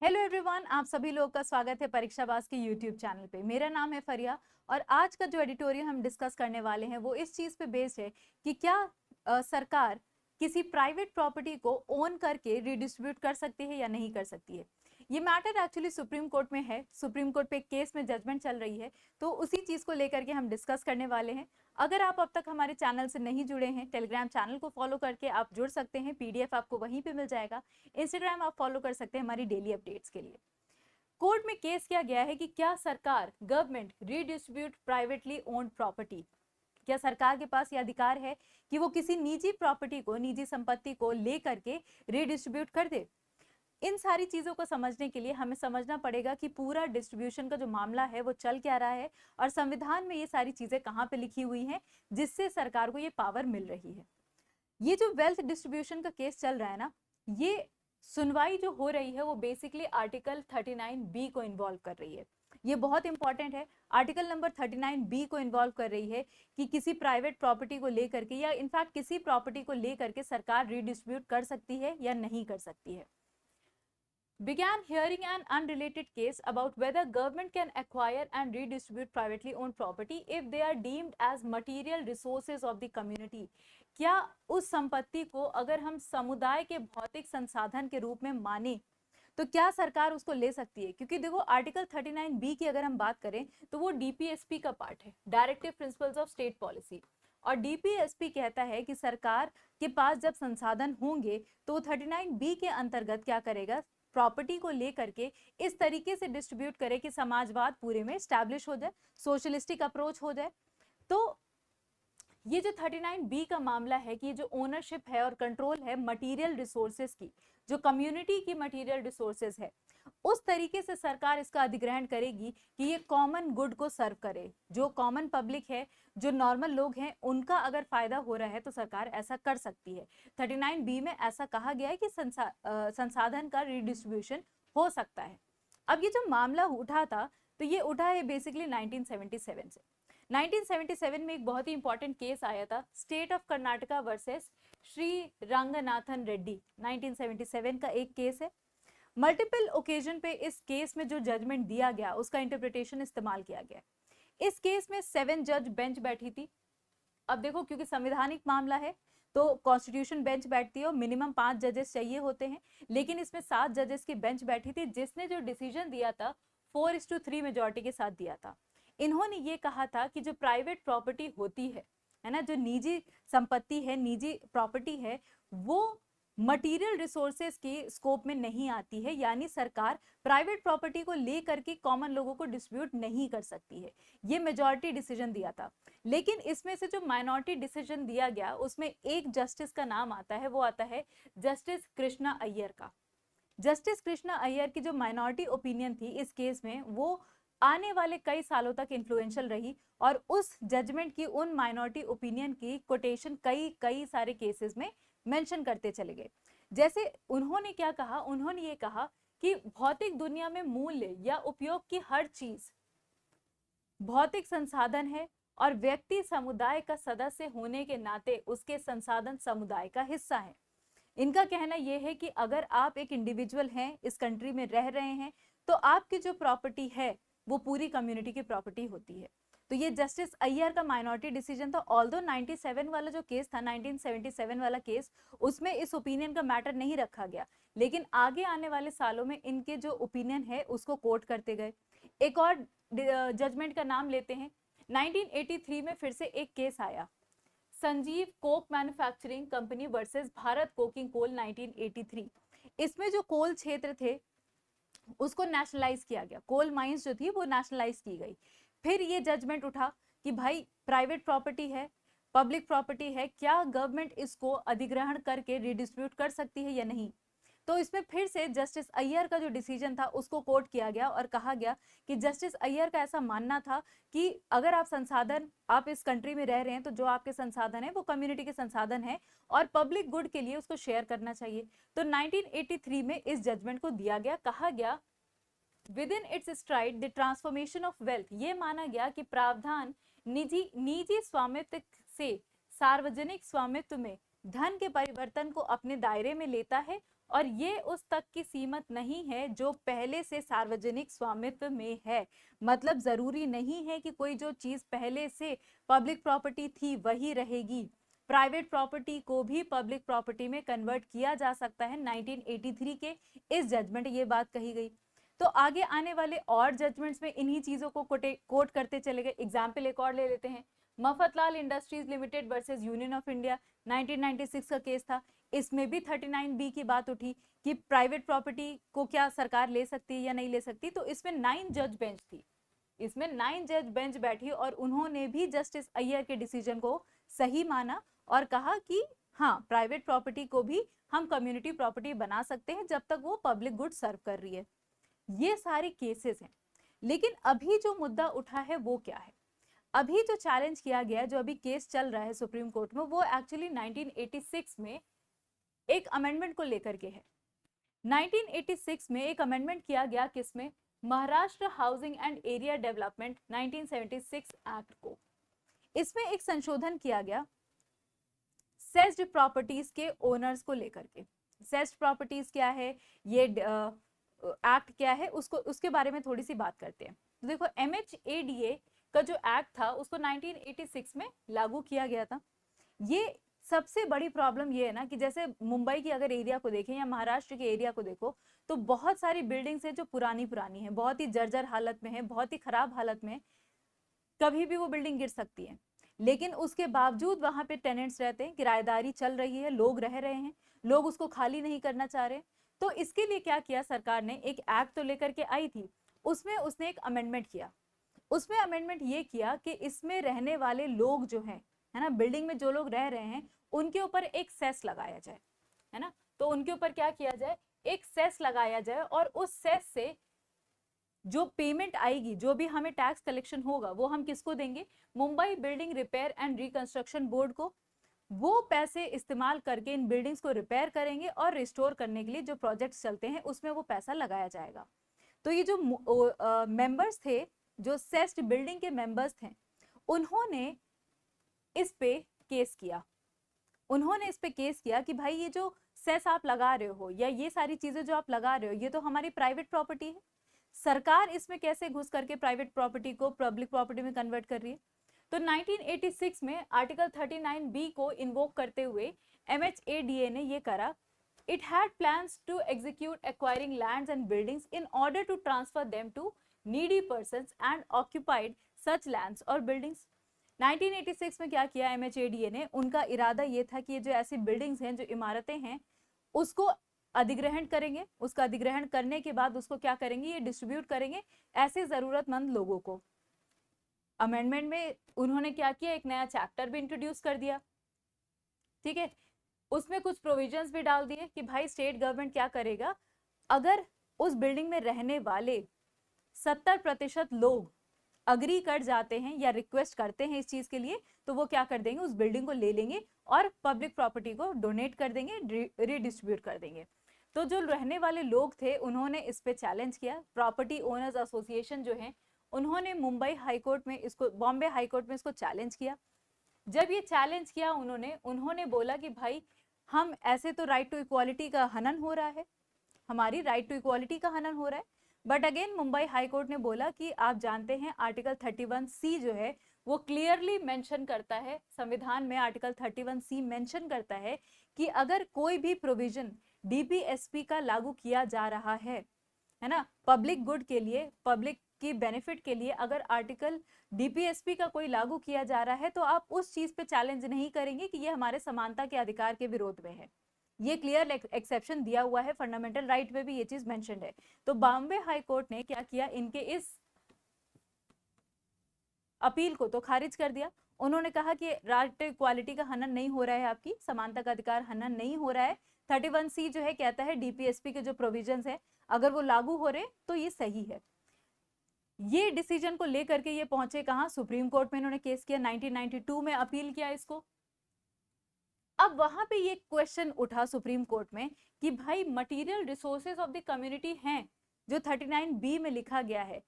Hello everyone, आप सभी लोगों का स्वागत है परीक्षाबाज के यूट्यूब चैनल पे। मेरा नाम है फरिया और आज का जो एडिटोरियल हम डिस्कस करने वाले हैं वो इस चीज़ पे बेस्ड है कि क्या सरकार किसी प्राइवेट प्रॉपर्टी को ओन करके रिडिस्ट्रीब्यूट कर सकती है या नहीं कर सकती है। ये मैटर एक्चुअली सुप्रीम कोर्ट में है। सुप्रीम कोर्ट पे एक केस में जजमेंट चल रही है, तो उसी चीज़ को लेकर के हम डिस्कस करने वाले हैं। अगर आप अब तक हमारे चैनल से नहीं जुड़े हैं, टेलीग्राम चैनल को फॉलो करके आप जुड़ सकते हैं। पीडीएफ आपको वहीं पे मिल जाएगा। इंस्टाग्राम आप फॉलो कर सकते हैं हमारी डेली अपडेट्स के लिए। कोर्ट में केस किया गया है कि क्या सरकार government redistribute privately owned property, क्या सरकार के पास यह अधिकार है कि वो किसी निजी प्रॉपर्टी को, निजी संपत्ति को लेकर के रीडिस्ट्रीब्यूट कर दे। इन सारी चीजों को समझने के लिए हमें समझना पड़ेगा कि पूरा डिस्ट्रीब्यूशन का जो मामला है वो चल क्या रहा है और संविधान में ये सारी चीजें कहाँ पे लिखी हुई हैं जिससे सरकार को ये पावर मिल रही है। ये जो वेल्थ डिस्ट्रीब्यूशन का केस चल रहा है ना, ये सुनवाई जो हो रही है वो बेसिकली आर्टिकल 39B को इन्वॉल्व कर रही है। ये बहुत इंपॉर्टेंट है। आर्टिकल नंबर 39B को इन्वॉल्व कर रही है कि किसी प्राइवेट प्रॉपर्टी को लेकर के या इनफैक्ट किसी प्रॉपर्टी को लेकर के सरकार रीडिस्ट्रीब्यूट कर सकती है या नहीं कर सकती है। Began hearing an unrelated case about whether government can acquire and redistribute privately owned property if they are deemed as material resources of the community। क्या उस संपत्ति को अगर हम समुदाय के भौतिक संसाधन के रूप में माने तो क्या सरकार उसको ले सकती है। क्योंकि देखो आर्टिकल 39B की अगर हम बात करें तो वो डीपीएसपी का पार्ट है, directive principles of state policy. और डीपीएसपी कहता है कि सरकार के पास जब संसाधन होंगे तो 39B के अंतर्गत क्या करेगा, प्रॉपर्टी को लेकर के इस तरीके से डिस्ट्रीब्यूट करे कि समाजवाद पूरे में स्टैब्लिश हो जाए, सोशलिस्टिक अप्रोच हो जाए। तो ये जो 39B का मामला है कि जो ओनरशिप है और कंट्रोल है मटेरियल रिसोर्सेज की, जो कम्युनिटी की मटेरियल रिसोर्सेज है, उस तरीके से सरकार इसका अधिग्रहण करेगी कि ये कॉमन गुड को सर्व करे। जो कॉमन पब्लिक है, जो नॉर्मल लोग हैं, उनका अगर फायदा हो रहा है तो सरकार ऐसा कर सकती है। 39B में ऐसा कहा गया है कि संसाधन का रिडिस्ट्रीब्यूशन हो सकता है। अब ये जो मामला उठा था तो ये उठा है बेसिकली 1977 से। 1977 में एक बहुत ही इंपॉर्टेंट केस आया था, state of Karnataka versus Shri Ranganathan Reddy. 1977 का एक केस है। मल्टीपल ओकेजन पे इस केस में जो जजमेंट दिया गया उसका इंटरप्रिटेशन इस्तेमाल किया गया। इस केस में 7 जज बेंच बैठी थी। अब देखो क्योंकि संवैधानिक मामला है तो कॉन्स्टिट्यूशन बेंच बैठती है और मिनिमम 5 जजेस चाहिए होते हैं, लेकिन इसमें 7 जजेस की बेंच बैठी थी जिसने जो डिसीजन दिया था 4:3 मेजोरिटी के साथ दिया था। इन्होंने ये कहा था कि जो प्राइवेट प्रॉपर्टी होती है ना, जो निजी संपत्ति है, निजी प्रॉपर्टी है, वो मटेरियल रिसोर्सेज की स्कोप में नहीं आती है, यानी सरकार प्राइवेट प्रॉपर्टी को लेकर के कॉमन लोगों को डिस्ट्रीब्यूट नहीं कर सकती है। ये मेजॉरिटी डिसीजन दिया था। लेकिन इसमें से जो माइनॉरिटी डिसीजन दिया गया उसमें एक जस्टिस का नाम आता है, वो आता है जस्टिस कृष्णा अय्यर का। जस्टिस कृष्णा अय्यर की जो माइनॉरिटी ओपिनियन थी इस केस में, वो आने वाले कई सालों तक इन्फ्लुएंशियल रही और उस जजमेंट की, उन माइनॉरिटी ओपिनियन की कोटेशन कई कई सारे केसेस में मेंशन करते चले गए। जैसे उन्होंने क्या कहा, उन्होंने ये कहा कि भौतिक दुनिया में मूल्य या उपयोग की हर चीज भौतिक संसाधन है और व्यक्ति समुदाय का सदस्य होने के नाते उसके संसाधन समुदाय का हिस्सा है। इनका कहना यह है कि अगर आप एक इंडिविजुअल हैं, इस कंट्री में रह रहे हैं, तो आपकी जो प्रॉपर्टी है वो पूरी कम्युनिटी की प्रॉपर्टी होती है। तो ये जस्टिस अय्यर का माइनॉरिटी डिसीजन था। ऑल्दो 97 वाला जो केस था, 1977 वाला केस, उसमें इस ओपिनियन का मैटर नहीं रखा गया, लेकिन आगे आने वाले सालों में इनके जो ओपिनियन है उसको कोट करते गए। एक और जजमेंट का नाम लेते हैं। 1983 में फिर से एक केस आया, Sanjeev coke manufacturing company versus Bharat coking coal 1983। इसमें जो कोल क्षेत्र थे उसको नेशनलाइज किया गया, कोल माइंस जो थी वो नेशनलाइज की गई। फिर ये जजमेंट उठा कि भाई प्राइवेट प्रॉपर्टी है, पब्लिक प्रॉपर्टी है, क्या गवर्नमेंट इसको अधिग्रहण करके रिडिस्ट्रीब्यूट कर सकती है या नहीं। तो इसमें फिर से जस्टिस अय्यर का जो डिसीजन था उसको कोट किया गया और कहा गया कि जस्टिस अय्यर का ऐसा मानना था कि अगर आप संसाधन, आप इस कंट्री में रह रहे हैं तो जो आपके संसाधन है वो कम्युनिटी के संसाधन है और पब्लिक गुड के लिए उसको शेयर करना चाहिए। तो 1983 में इस जजमेंट को दिया गया, कहा गया with in its STRIDE the transformation of wealth. ये माना गया कि प्रावधान निजी स्वामित्व से सार्वजनिक स्वामित्व में धन के परिवर्तन को अपने दायरे में लेता है और ये उस तक की सीमित नहीं है जो पहले से सार्वजनिक स्वामित्व में है। मतलब जरूरी नहीं है कि कोई जो चीज पहले से पब्लिक प्रॉपर्टी थी वही रहेगी, प्राइवेट प्रॉपर्टी को भी पब्लिक प्रॉपर्टी में कन्वर्ट किया जा सकता है। 1983 के इस जजमेंट ये बात कही गई। तो आगे आने वाले और जजमेंट्स में इन्हीं चीजों को कोट करते चले गए। एग्जाम्पल एक और ले लेते हैं, Mafatlal industries limited versus union of India, 1996 का केस था। इसमें भी 39B की बात उठी कि प्राइवेट प्रॉपर्टी को क्या सरकार ले सकती है या नहीं ले सकती। तो इसमें 9 जज बेंच थी, इसमें 9 जज बेंच बैठी और उन्होंने भी जस्टिस अय्यर के डिसीजन को सही माना और कहा कि हाँ, प्राइवेट प्रॉपर्टी को भी हम कम्युनिटी प्रॉपर्टी बना सकते हैं जब तक वो पब्लिक गुड सर्व कर रही है। ये सारे केसेस हैं। लेकिन अभी जो मुद्दा उठा है वो क्या है? अभी जो चैलेंज किया गया, जो अभी केस चल रहा है सुप्रीम कोर्ट में, वो एक्चुअली 1986 में एक अमेंडमेंट को लेकर के है। 1986 में एक अमेंडमेंट किया गया, किसमें? Maharashtra housing and area development 1976 act को। इसमें एक संशोधन किया गया सेस्ड प्रॉपर्टीज के ओनर्स को लेकर के। सेस्ड प्रॉपर्टीज क्या है, ये एक्ट क्या है, उसके बारे में थोड़ी सी बात करते हैं। तो देखो, MHADA का जो एक्ट था उसको 1986 में लागू किया गया था। ये सबसे बड़ी प्रॉब्लम ये है ना कि जैसे मुंबई की अगर एरिया को देखें या महाराष्ट्र के एरिया को देखो तो बहुत सारी बिल्डिंग्स हैं जो पुरानी पुरानी हैं, बहुत ही जर्जर हालत में है, बहुत ही खराब हालत में, कभी भी वो बिल्डिंग गिर सकती है। लेकिन उसके बावजूद वहां पे टेनेंट्स रहते हैं, किराएदारी चल रही है, लोग रह रहे हैं, लोग उसको खाली नहीं करना चाह रहे। तो इसके लिए क्या किया सरकार ने, एक एक्ट तो लेकर के आई थी, उसमें उसने एक अमेंडमेंट किया। उसमें अमेंडमेंट ये किया कि इसमें रहने वाले लोग जो हैं, है ना, बिल्डिंग में जो लोग रह रहे हैं उनके ऊपर एक सेस लगाया जाए, है ना। तो उनके ऊपर क्या किया जाए, एक सेस लगाया जाए और उस सेस से जो पेमेंट आएगी, जो भी हमें टैक्स कलेक्शन होगा, वो हम किसको देंगे? Mumbai building repair and reconstruction board को। वो पैसे इस्तेमाल करके इन बिल्डिंग्स को रिपेयर करेंगे और रिस्टोर करने के लिए जो प्रोजेक्ट्स चलते हैं उसमें वो पैसा लगाया जाएगा। तो ये जो मेंबर्स थे, जो सेस्ड बिल्डिंग के मेंबर्स थे, उन्होंने इस पे केस किया। उन्होंने इस पे केस किया कि भाई ये जो सेस आप लगा रहे हो या ये सारी चीजें जो आप लगा रहे हो, ये तो हमारी प्राइवेट प्रॉपर्टी है, सरकार इसमें कैसे घुस करके प्राइवेट प्रॉपर्टी को पब्लिक प्रॉपर्टी में कन्वर्ट कर रही है। तो 1986 में आर्टिकल 39B को इन्वोक करते हुए MHADA ने ये करा, it had plans to execute acquiring lands and buildings in order to transfer them to needy persons and occupied such lands or buildings। 1986 में क्या किया MHADA ने, उनका इरादा ये था कि ये जो ऐसी बिल्डिंग्स हैं, जो इमारतें हैं, उसको अधिग्रहण करेंगे। उसका अधिग्रहण करने के बाद उसको क्या करेंगे, ये डिस्ट्रीब्यूट करेंगे ऐसे जरूरतमंद लोगों को। अमेंडमेंट में उन्होंने क्या किया, एक नया चैप्टर भी इंट्रोड्यूस कर दिया, ठीक है। उसमें कुछ प्रोविजंस भी डाल दिए कि भाई स्टेट गवर्नमेंट क्या करेगा, अगर उस बिल्डिंग में रहने वाले 70% लोग अग्री कर जाते हैं या रिक्वेस्ट करते हैं इस चीज के लिए, तो वो क्या कर देंगे, उस बिल्डिंग को ले लेंगे और पब्लिक प्रॉपर्टी को डोनेट कर देंगे, रीडिस्ट्रीब्यूट कर देंगे। तो जो रहने वाले लोग थे उन्होंने इस पे चैलेंज किया। प्रॉपर्टी ओनर्स एसोसिएशन जो है, उन्होंने मुंबई हाईकोर्ट में इसको, बॉम्बे हाईकोर्ट में इसको चैलेंज किया। जब ये चैलेंज किया उन्होंने बोला कि भाई हम ऐसे तो राइट टू इक्वालिटी का हनन हो रहा है, हमारी राइट टू इक्वालिटी का हनन हो रहा है। बट अगेन मुंबई हाईकोर्ट ने बोला कि आप जानते हैं आर्टिकल 31C जो है वो क्लियरली मेंशन करता है, संविधान में आर्टिकल 31C मेंशन करता है कि अगर कोई भी प्रोविजन DPSP का लागू किया जा रहा है ना, पब्लिक गुड के लिए, पब्लिक की बेनिफिट के लिए, अगर आर्टिकल DPSP का कोई लागू किया जा रहा है तो आप उस चीज पे चैलेंज नहीं करेंगे कि ये हमारे समानता के अधिकार के विरोध में है। ये क्लियर एक्सेप्शन दिया हुआ है, फंडामेंटल राइट में भी ये चीज मेंशन्ड है। तो बॉम्बे हाई कोर्ट ने क्या किया, इनके इस अपील को तो खारिज कर दिया। उन्होंने कहा कि राइट टू इक्वालिटी का हनन नहीं हो रहा है, आपकी समानता का अधिकार हनन नहीं हो रहा है। 31C जो है कहता है DPSP के जो प्रोविजंस है अगर वो लागू हो रहे तो ये सही है। ये डिसीजन को लेकर के ये पहुंचे कहां, सुप्रीम कोर्ट में इन्होंने केस किया, 1992 में अपील किया इसको। अब वहां पे ये क्वेश्चन उठा सुप्रीम कोर्ट में कि भाई material resources of the community हैं जो 39B में लिखा गया है,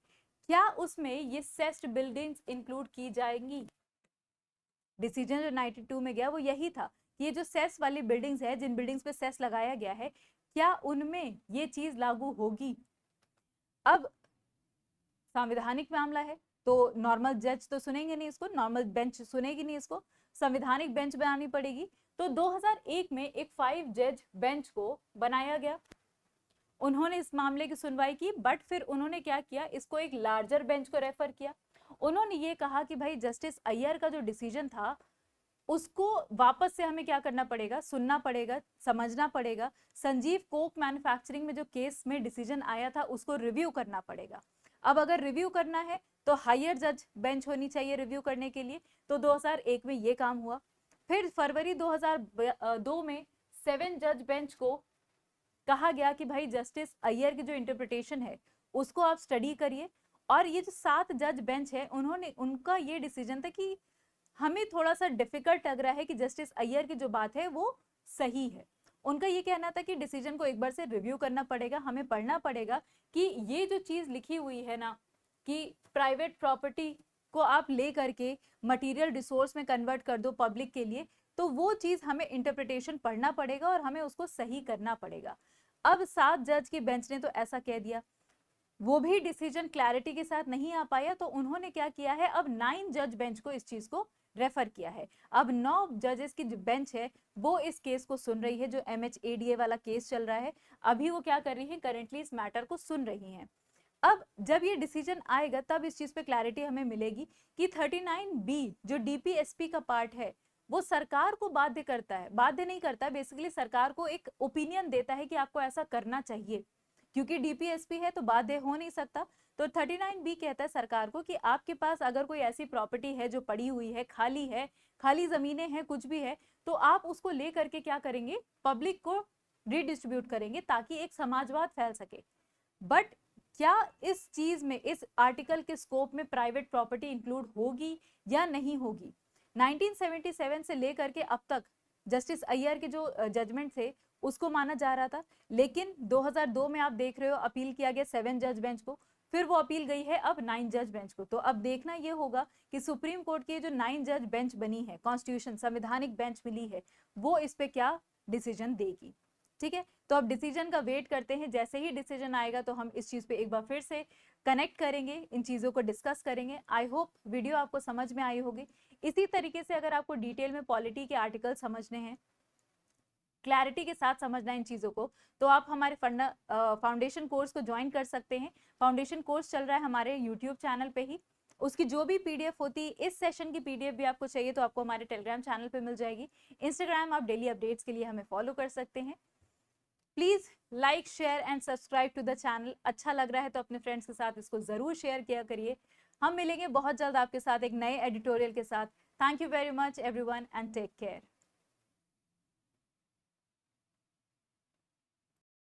क्या उसमें ये सेस्ड बिल्डिंग्स इंक्लूड की जाएंगी। डिसीजन जो 92 में गया वो यही था कि ये जो सेस वाली बिल्डिंग्स है, जिन बिल्डिंग्स पे सेस लगाया गया है, क्या उनमें ये चीज लागू होगी? अब संवैधानिक मामला है तो नॉर्मल जज तो सुनेंगे नहीं इसको, नॉर्मल बेंच सुनेगी नहीं इसको, संवैधानिक बेंच बनानी पड़ेगी। तो 2001 में एक 5 जज बेंच को बनाया गया, उन्होंने इस मामले की सुनवाई की, बट फिर उन्होंने क्या किया, इसको एक लार्जर बेंच को रेफर किया। उन्होंने ये कहा कि भाई जस्टिस अय्यर का जो डिसीजन था उसको वापस से हमें क्या करना पड़ेगा, सुनना पड़ेगा, समझना पड़ेगा। संजीव कोक मैन्युफैक्चरिंग में जो केस में डिसीजन आया था उसको रिव्यू करना पड़ेगा। अब अगर रिव्यू करना है तो हायर जज बेंच होनी चाहिए रिव्यू करने के लिए। तो 2001 में ये काम हुआ। फिर फरवरी 2002 में 7 जज बेंच को कहा गया कि भाई जस्टिस अय्यर की जो इंटरप्रिटेशन है उसको आप स्टडी करिए। और ये जो 7 जज बेंच है उन्होंने, उनका ये डिसीजन था कि हमें थोड़ा सा डिफिकल्ट लग रहा है कि जस्टिस अय्यर की जो बात है वो सही है। उनका ये कहना था कि डिसीजन को एक बार से रिव्यू करना पड़ेगा, हमें पढ़ना पड़ेगा कि ये जो चीज लिखी हुई है ना कि प्राइवेट प्रॉपर्टी को आप ले करके मटेरियल रिसोर्स में कन्वर्ट कर दो पब्लिक के लिए, तो वो चीज हमें इंटरप्रिटेशन पढ़ना पड़ेगा और हमें उसको सही करना पड़ेगा। अब 7 जज की बेंच ने तो ऐसा कह दिया, वो भी डिसीजन क्लैरिटी के साथ नहीं आ पाया, तो उन्होंने क्या किया है, अब 9 जज बेंच को इस चीज को रेफर किया है। अब 9 जजेस की जो बेंच है वो इस केस को सुन रही है, जो MHADA वाला केस चल रहा है, अभी वो क्या कर रही है, करेंटली इस मैटर को सुन रही है। अब जब ये डिसीजन आएगा तब इस चीज पे क्लैरिटी हमें मिलेगी कि 39B जो DPSP का पार्ट है वो सरकार को बाध्य करता है, बाध्य नहीं करता, बेसिकली सरकार को एक ओपिनियन देता है कि आपको ऐसा करना चाहिए, क्योंकि DPSP है तो बाध्य हो नहीं सकता। तो 39B कहता है सरकार को कि आपके पास अगर कोई ऐसी प्रॉपर्टी है जो पड़ी हुई है, खाली जमीनें हैं, कुछ भी है, तो आप उसको ले करके क्या करेंगे, पब्लिक को रिडिस्ट्रीब्यूट करेंगे ताकि एक समाजवाद फैल सके। बट क्या इस चीज में, इस आर्टिकल के स्कोप में प्राइवेट प्रॉपर्टी इंक्लूड होगी या नहीं होगी? 1977 से लेकर के अब तक जस्टिस अय्यर के जो जजमेंट थे उसको माना जा रहा था, लेकिन 2002 में आप देख रहे हो अपील किया गया 7 जज बेंच को, फिर वो अपील गई है अब 9 जज बेंच को। तो अब देखना ये होगा कि सुप्रीम कोर्ट की जो 9 जज बेंच बनी है, कॉन्स्टिट्यूशन संवैधानिक बेंच मिली है, वो इस पे क्या डिसीजन देगी। ठीक है, तो अब डिसीजन का वेट करते हैं, जैसे ही डिसीजन आएगा तो हम इस चीज पे एक बार फिर से कनेक्ट करेंगे, इन चीजों को डिस्कस करेंगे। आई होप वीडियो आपको समझ में आई होगी। इसी तरीके से अगर आपको डिटेल में पॉलिटी के आर्टिकल समझने हैं, क्लैरिटी के साथ समझना है इन चीजों को, तो आप हमारे फाउंडेशन कोर्स को ज्वाइन कर सकते हैं। फाउंडेशन कोर्स चल रहा है हमारे यूट्यूब चैनल पे ही, उसकी जो भी PDF होती है, इस सेशन की PDF भी आपको चाहिए तो आपको हमारे टेलीग्राम चैनल पे मिल जाएगी। इंस्टाग्राम आप डेली अपडेट्स के लिए हमें फॉलो कर सकते हैं। Please like, share and subscribe to the channel. अच्छा लग रहा है तो अपने फ्रेंड्स के साथ इसको जरूर शेयर किया करिए। हम मिलेंगे बहुत जल्द आपके साथ एक नए एडिटोरियल के साथ। Thank you very much everyone and take care.